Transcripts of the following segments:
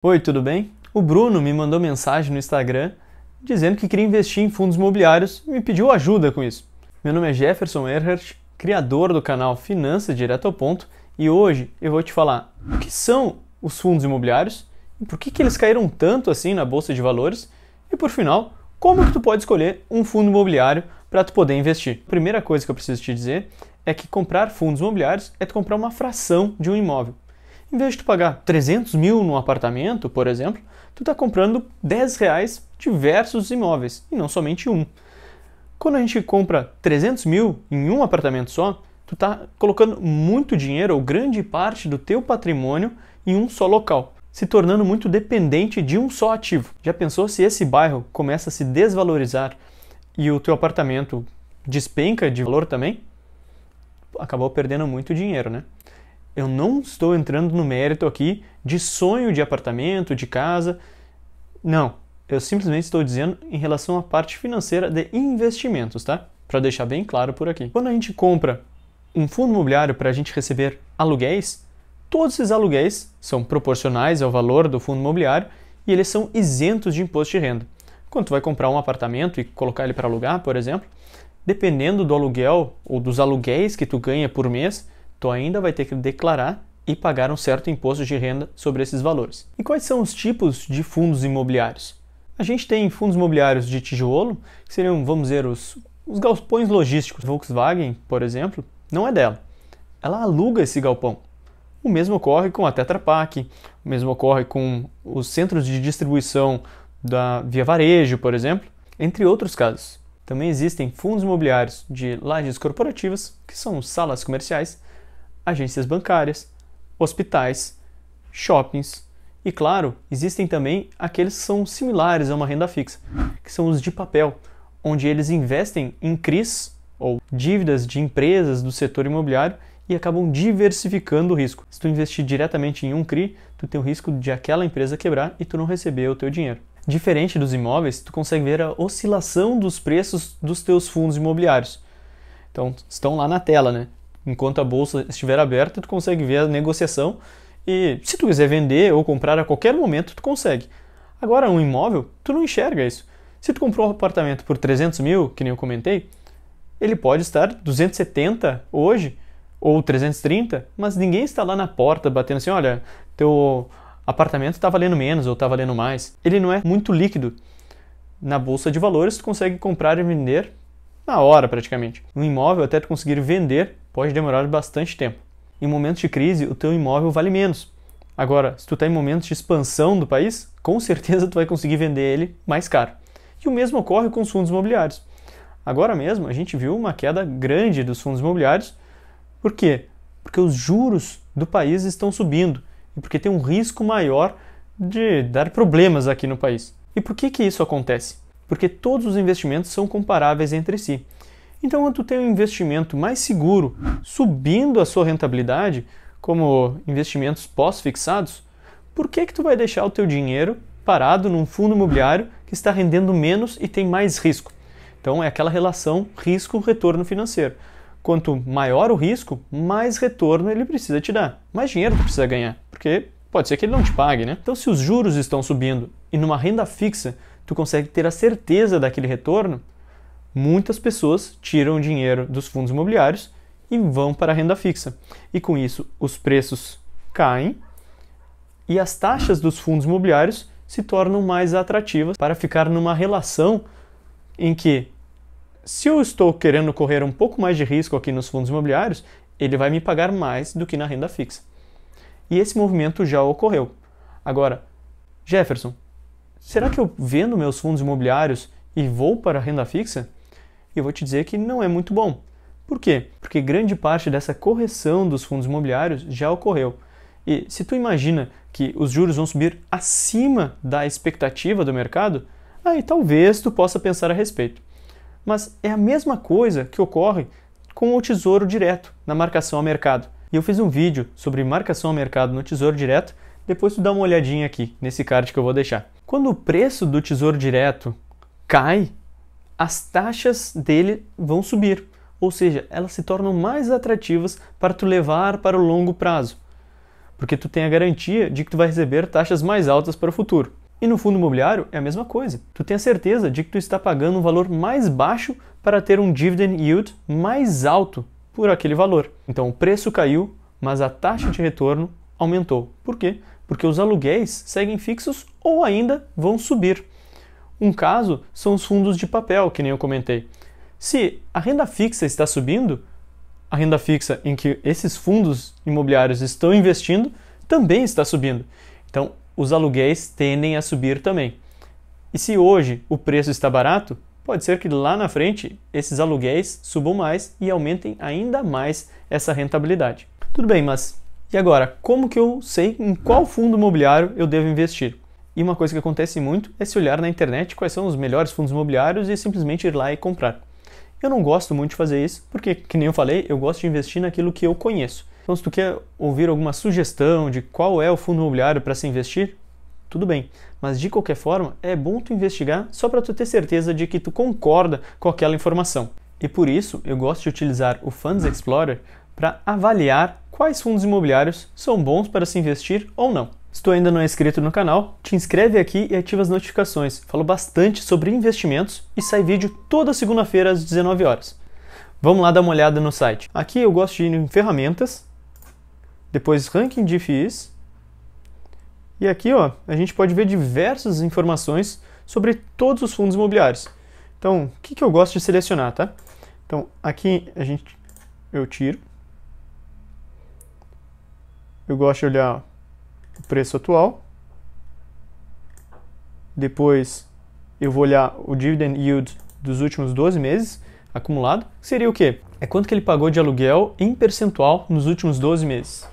Oi, tudo bem? O Bruno me mandou mensagem no Instagram dizendo que queria investir em fundos imobiliários e me pediu ajuda com isso. Meu nome é Jefferson Erhardt, criador do canal Finanças Direto ao Ponto, e hoje eu vou te falar o que são os fundos imobiliários e por que eles caíram tanto assim na bolsa de valores e, por final, como que tu pode escolher um fundo imobiliário para tu poder investir. A primeira coisa que eu preciso te dizer é que comprar fundos imobiliários é tu comprar uma fração de um imóvel. Em vez de tu pagar 300 mil num apartamento, por exemplo, tu está comprando R$10 diversos imóveis, e não somente um. Quando a gente compra 300 mil em um apartamento só, tu está colocando muito dinheiro, ou grande parte do teu patrimônio, em um só local, se tornando muito dependente de um só ativo. Já pensou se esse bairro começa a se desvalorizar e o teu apartamento despenca de valor também? Acabou perdendo muito dinheiro, né? Eu não estou entrando no mérito aqui de sonho de apartamento, de casa. Não, eu simplesmente estou dizendo em relação à parte financeira de investimentos, tá? Para deixar bem claro por aqui. Quando a gente compra um fundo imobiliário para a gente receber aluguéis, todos esses aluguéis são proporcionais ao valor do fundo imobiliário e eles são isentos de imposto de renda. Quando tu vai comprar um apartamento e colocar ele para alugar, por exemplo, dependendo do aluguel ou dos aluguéis que tu ganha por mês, tu ainda vai ter que declarar e pagar um certo imposto de renda sobre esses valores. E quais são os tipos de fundos imobiliários? A gente tem fundos imobiliários de tijolo, que seriam, vamos dizer, os galpões logísticos. Volkswagen, por exemplo, não é dela. Ela aluga esse galpão. O mesmo ocorre com a Tetra Pak, o mesmo ocorre com os centros de distribuição da Via Varejo, por exemplo, entre outros casos. Também existem fundos imobiliários de lajes corporativas, que são salas comerciais, agências bancárias, hospitais, shoppings e, claro, existem também aqueles que são similares a uma renda fixa, que são os de papel, onde eles investem em CRIs ou dívidas de empresas do setor imobiliário e acabam diversificando o risco. Se tu investir diretamente em um CRI, tu tem o risco de aquela empresa quebrar e tu não receber o teu dinheiro. Diferente dos imóveis, tu consegue ver a oscilação dos preços dos teus fundos imobiliários. Então, estão lá na tela, né? Enquanto a bolsa estiver aberta, tu consegue ver a negociação e se tu quiser vender ou comprar a qualquer momento, tu consegue. Agora, um imóvel, tu não enxerga isso. Se tu comprou um apartamento por 300 mil, que nem eu comentei, ele pode estar 270 hoje ou 330, mas ninguém está lá na porta batendo assim, olha, teu apartamento está valendo menos ou está valendo mais. Ele não é muito líquido. Na bolsa de valores, tu consegue comprar e vender na hora praticamente. Um imóvel, até tu conseguir vender, pode demorar bastante tempo. Em momentos de crise, o teu imóvel vale menos. Agora, se tu está em momentos de expansão do país, com certeza tu vai conseguir vender ele mais caro. E o mesmo ocorre com os fundos imobiliários. Agora mesmo, a gente viu uma queda grande dos fundos imobiliários. Por quê? Porque os juros do país estão subindo e porque tem um risco maior de dar problemas aqui no país. E por que isso acontece? Porque todos os investimentos são comparáveis entre si. Então, quando tu tem um investimento mais seguro, subindo a sua rentabilidade, como investimentos pós-fixados, por que tu vai deixar o teu dinheiro parado num fundo imobiliário que está rendendo menos e tem mais risco? Então, é aquela relação risco-retorno financeiro. Quanto maior o risco, mais retorno ele precisa te dar. Mais dinheiro tu precisa ganhar, porque pode ser que ele não te pague, né? Então, se os juros estão subindo e numa renda fixa tu consegue ter a certeza daquele retorno, muitas pessoas tiram dinheiro dos fundos imobiliários e vão para a renda fixa. E com isso, os preços caem e as taxas dos fundos imobiliários se tornam mais atrativas para ficar numa relação em que, se eu estou querendo correr um pouco mais de risco aqui nos fundos imobiliários, ele vai me pagar mais do que na renda fixa. E esse movimento já ocorreu. Agora, Jefferson, será que eu vendo meus fundos imobiliários e vou para a renda fixa? Eu vou te dizer que não é muito bom. Por quê? Porque grande parte dessa correção dos fundos imobiliários já ocorreu. E se tu imagina que os juros vão subir acima da expectativa do mercado, aí talvez tu possa pensar a respeito. Mas é a mesma coisa que ocorre com o Tesouro Direto na marcação a mercado. E eu fiz um vídeo sobre marcação a mercado no Tesouro Direto, depois tu dá uma olhadinha aqui nesse card que eu vou deixar. Quando o preço do Tesouro Direto cai, as taxas dele vão subir, ou seja, elas se tornam mais atrativas para tu levar para o longo prazo. porque tu tem a garantia de que tu vai receber taxas mais altas para o futuro. E no fundo imobiliário é a mesma coisa. Tu tem a certeza de que tu está pagando um valor mais baixo para ter um dividend yield mais alto por aquele valor. Então o preço caiu, mas a taxa de retorno aumentou. Por quê? Porque os aluguéis seguem fixos ou ainda vão subir. Um caso são os fundos de papel, que nem eu comentei. Se a renda fixa está subindo, a renda fixa em que esses fundos imobiliários estão investindo também está subindo. Então, os aluguéis tendem a subir também. E se hoje o preço está barato, pode ser que lá na frente esses aluguéis subam mais e aumentem ainda mais essa rentabilidade. Tudo bem, mas e agora? Como que eu sei em qual fundo imobiliário eu devo investir? E uma coisa que acontece muito é se olhar na internet quais são os melhores fundos imobiliários e simplesmente ir lá e comprar. Eu não gosto muito de fazer isso, porque, que nem eu falei, eu gosto de investir naquilo que eu conheço. Então, se tu quer ouvir alguma sugestão de qual é o fundo imobiliário para se investir, tudo bem. Mas, de qualquer forma, é bom tu investigar só para tu ter certeza de que tu concorda com aquela informação. E por isso, eu gosto de utilizar o Funds Explorer para avaliar quais fundos imobiliários são bons para se investir ou não. Se tu ainda não é inscrito no canal, te inscreve aqui e ativa as notificações. Falo bastante sobre investimentos e sai vídeo toda segunda-feira às 19 horas. Vamos lá dar uma olhada no site. Aqui eu gosto de ir em ferramentas, depois ranking de FIIs, e aqui ó, a gente pode ver diversas informações sobre todos os fundos imobiliários. Então, o que eu gosto de selecionar, tá? Então, aqui eu tiro. Eu gosto de olhar o preço atual. Depois eu vou olhar o dividend yield dos últimos 12 meses acumulado. Seria o quê? É quanto que ele pagou de aluguel em percentual nos últimos 12 meses.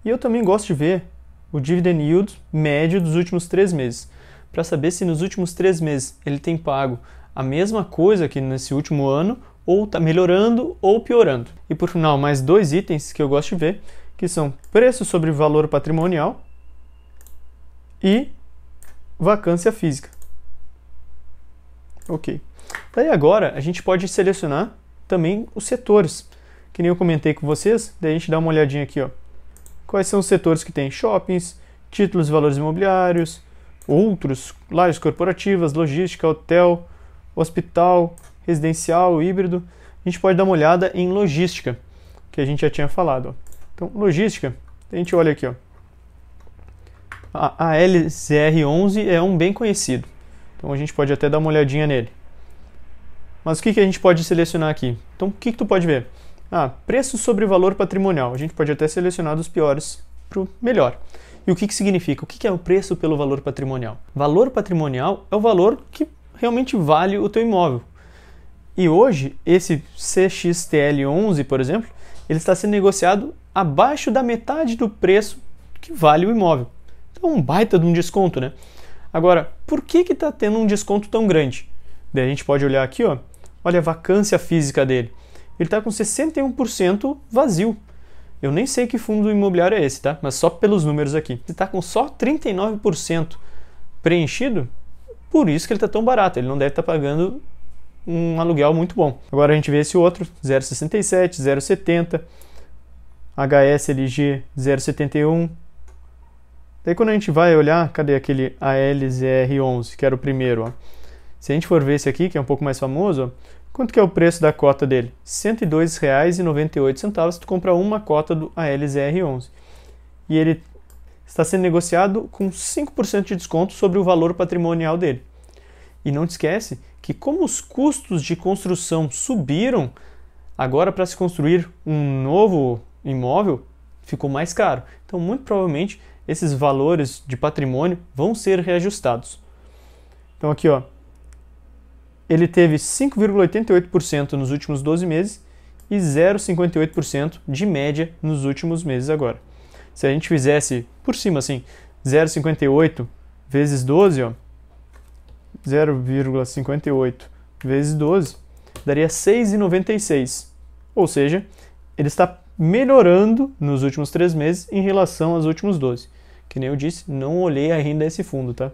E eu também gosto de ver o dividend yield médio dos últimos 3 meses, para saber se nos últimos 3 meses ele tem pago a mesma coisa que nesse último ano, ou está melhorando ou piorando. E por final, mais 2 itens que eu gosto de ver, que são preço sobre valor patrimonial e vacância física. Ok. Daí agora a gente pode selecionar também os setores, que nem eu comentei com vocês, daí a gente dá uma olhadinha aqui, ó. Quais são os setores que tem? Shoppings, títulos e valores imobiliários, outros, lajes corporativas, logística, hotel, hospital, residencial, híbrido. A gente pode dar uma olhada em logística, que a gente já tinha falado, ó. Então, logística, a gente olha aqui, ó. A LZR11 é um bem conhecido, então a gente pode até dar uma olhadinha nele. Mas o que a gente pode selecionar aqui? Então, o que tu pode ver? Preço sobre valor patrimonial. A gente pode até selecionar dos piores para o melhor. E o que significa? O que é o preço pelo valor patrimonial? Valor patrimonial é o valor que realmente vale o teu imóvel. E hoje, esse CXTL11, por exemplo, ele está sendo negociado abaixo da metade do preço que vale o imóvel. Então, um baita de um desconto, né? Agora, por que está tendo um desconto tão grande? Daí a gente pode olhar aqui, ó, olha a vacância física dele. Ele está com 61% vazio. Eu nem sei que fundo imobiliário é esse, tá? Mas só pelos números aqui. Ele está com só 39% preenchido, por isso que ele está tão barato. Ele não deve estar pagando um aluguel muito bom. Agora a gente vê esse outro, 0,67, 0,70, HSLG 0,71. Daí quando a gente vai olhar, cadê aquele ALZR11, que era o primeiro, ó. Se a gente for ver esse aqui, que é um pouco mais famoso, ó, quanto que é o preço da cota dele? R$ 102,98, tu compra uma cota do ALZR11. E ele está sendo negociado com 5% de desconto sobre o valor patrimonial dele. E não te esquece que como os custos de construção subiram, agora para se construir um novo imóvel ficou mais caro. Então, muito provavelmente, esses valores de patrimônio vão ser reajustados. Então, aqui, ó, ele teve 5,88% nos últimos 12 meses e 0,58% de média nos últimos meses agora. Se a gente fizesse por cima assim, 0,58 vezes 12, ó, 0,58 vezes 12, daria 6,96. Ou seja, ele está melhorando nos últimos 3 meses em relação aos últimos 12. Que nem eu disse, não olhei ainda esse fundo, tá?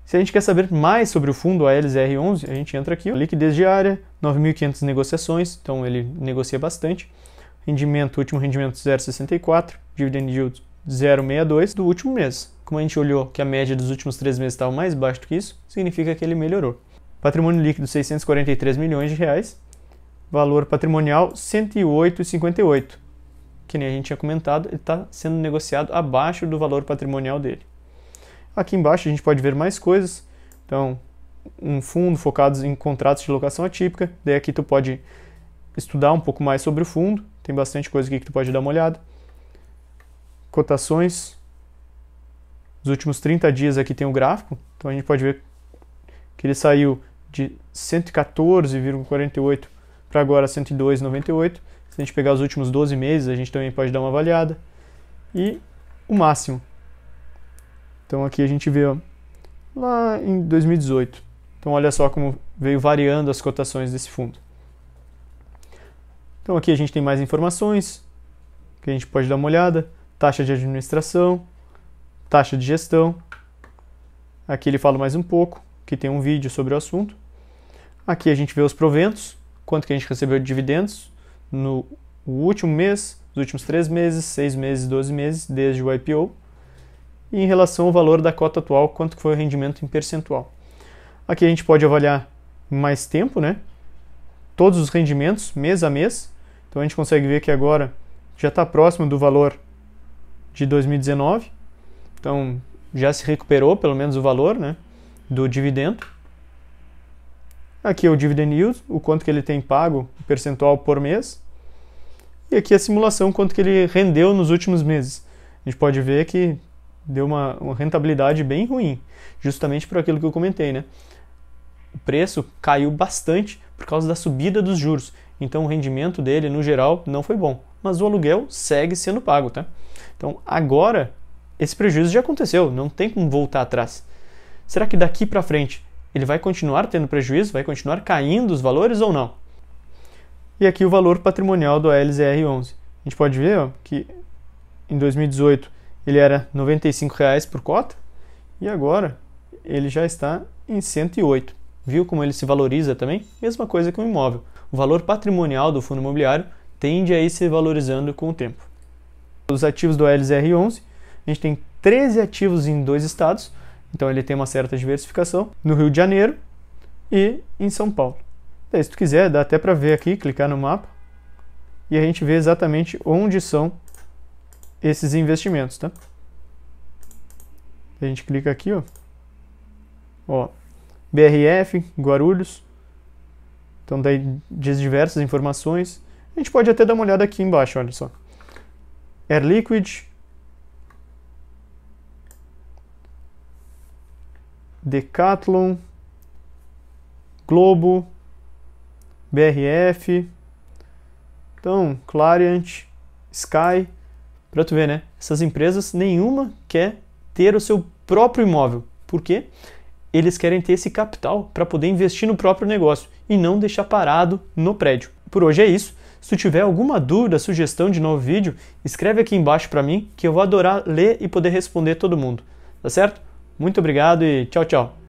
Se a gente quer saber mais sobre o fundo ALZR11, a gente entra aqui, ó, liquidez diária, 9.500 negociações, então ele negocia bastante. rendimento, último rendimento 0,64, dividend yield 0,62 do último mês. Como a gente olhou que a média dos últimos 3 meses estava mais baixa do que isso, significa que ele melhorou. Patrimônio líquido 643 milhões de reais, valor patrimonial 108,58. Que nem a gente tinha comentado, ele está sendo negociado abaixo do valor patrimonial dele. Aqui embaixo a gente pode ver mais coisas. Então, um fundo focado em contratos de locação atípica. Daí aqui tu pode estudar um pouco mais sobre o fundo. Tem bastante coisa aqui que tu pode dar uma olhada. Cotações. Os últimos 30 dias aqui tem o gráfico. Então a gente pode ver que ele saiu de 114,48 para agora 102,98. Se a gente pegar os últimos 12 meses, a gente também pode dar uma avaliada. E o máximo. Então aqui a gente vê ó, lá em 2018. Então olha só como veio variando as cotações desse fundo. Então aqui a gente tem mais informações que a gente pode dar uma olhada. Taxa de administração, taxa de gestão. Aqui ele fala mais um pouco, que tem um vídeo sobre o assunto. Aqui a gente vê os proventos, quanto que a gente recebeu de dividendos no último mês, nos últimos 3 meses, 6 meses, 12 meses, desde o IPO. E em relação ao valor da cota atual, quanto que foi o rendimento em percentual. Aqui a gente pode avaliar mais tempo, né? Todos os rendimentos, mês a mês. Então a gente consegue ver que agora já está próximo do valor de 2019. Então já se recuperou pelo menos o valor, né, do dividendo. Aqui é o dividend yield, o quanto que ele tem pago, o percentual por mês. E aqui a simulação, quanto que ele rendeu nos últimos meses. A gente pode ver que deu uma rentabilidade bem ruim, justamente por aquilo que eu comentei, né? O preço caiu bastante por causa da subida dos juros. Então o rendimento dele, no geral, não foi bom. Mas o aluguel segue sendo pago, tá? Então agora, esse prejuízo já aconteceu, não tem como voltar atrás. Será que daqui para frente ele vai continuar tendo prejuízo? Vai continuar caindo os valores ou não? E aqui o valor patrimonial do LZR11. A gente pode ver ó, que em 2018 ele era R$ 95,00 por cota e agora ele já está em 108. Viu como ele se valoriza também? Mesma coisa que o imóvel. O valor patrimonial do fundo imobiliário tende a ir se valorizando com o tempo. Os ativos do LZR11, a gente tem 13 ativos em 2 estados, então ele tem uma certa diversificação, no Rio de Janeiro e em São Paulo. Daí, se tu quiser, dá até para ver aqui, clicar no mapa, e a gente vê exatamente onde são esses investimentos, tá? A gente clica aqui, ó, BRF, Guarulhos, então daí diz diversas informações. A gente pode até dar uma olhada aqui embaixo, olha só. Air Liquide, Decathlon, Globo, BRF, então Clariant, Sky, para tu ver, né? Essas empresas, nenhuma quer ter o seu próprio imóvel. Por quê? Eles querem ter esse capital para poder investir no próprio negócio e não deixar parado no prédio. Por hoje é isso. Se tu tiver alguma dúvida, sugestão de novo vídeo, escreve aqui embaixo para mim que eu vou adorar ler e poder responder todo mundo. Tá certo? Muito obrigado e tchau, tchau.